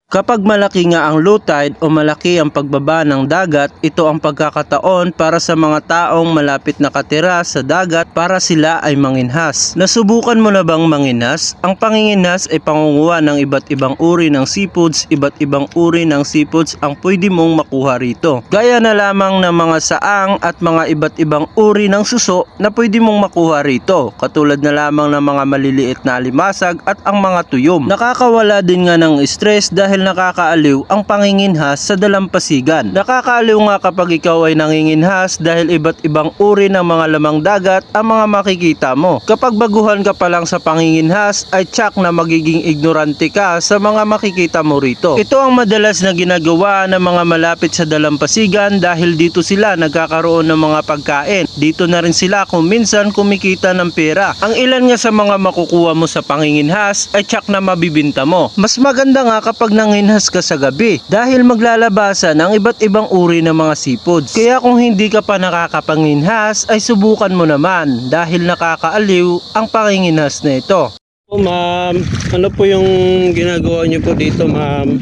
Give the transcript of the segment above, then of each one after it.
Kapag malaki nga ang low tide o malaki ang pagbaba ng dagat, ito ang pagkakataon para sa mga taong malapit nakatira sa dagat para sila ay manginhas. Nasubukan mo na bang manginhas? Ang panginginhas ay pangunguha ng iba't ibang uri ng seafoods, iba't ibang uri ng seafoods ang pwede mong makuha rito. Gaya na lamang ng mga saang at mga iba't ibang uri ng suso na pwede mong makuha rito, katulad na lamang ng mga maliliit na alimasag at ang mga tuyom. Nakakawala din nga ng stress dahil nakakaaliw ang panginginhas sa dalampasigan. Nakakaaliw nga kapag ikaw ay nanginginhas dahil iba't ibang uri ng mga lamang dagat ang mga makikita mo. Kapag baguhan ka pa lang sa panginginhas ay tsak na magiging ignorante ka sa mga makikita mo rito. Ito ang madalas na ginagawa ng mga malapit sa dalampasigan dahil dito sila nagkakaroon ng mga pagkain. Dito na rin sila kung minsan kumikita ng pera. Ang ilan nga sa mga makukuha mo sa panginginhas ay tsak na mabibinta mo. Mas maganda nga kapag nanginhas ka sa gabi dahil maglalabasan ang iba't ibang uri ng mga seafoods. Kaya kung hindi ka pa nakakapanginhas ay subukan mo naman dahil nakakaaliw ang panginginhas na ito. Oh, ma'am, ano po yung ginagawa niyo po dito, ma'am?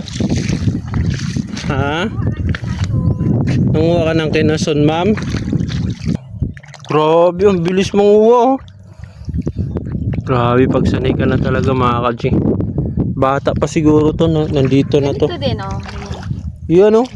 Ha? Nanguha ka ng kinason, ma'am? Grabe, ang bilis manguha, oh. Grabe, pagsanay ka na talaga, mga ka-G. Bata pa siguro to, no? Nandito na to. Ito din, oh. Yan, oh.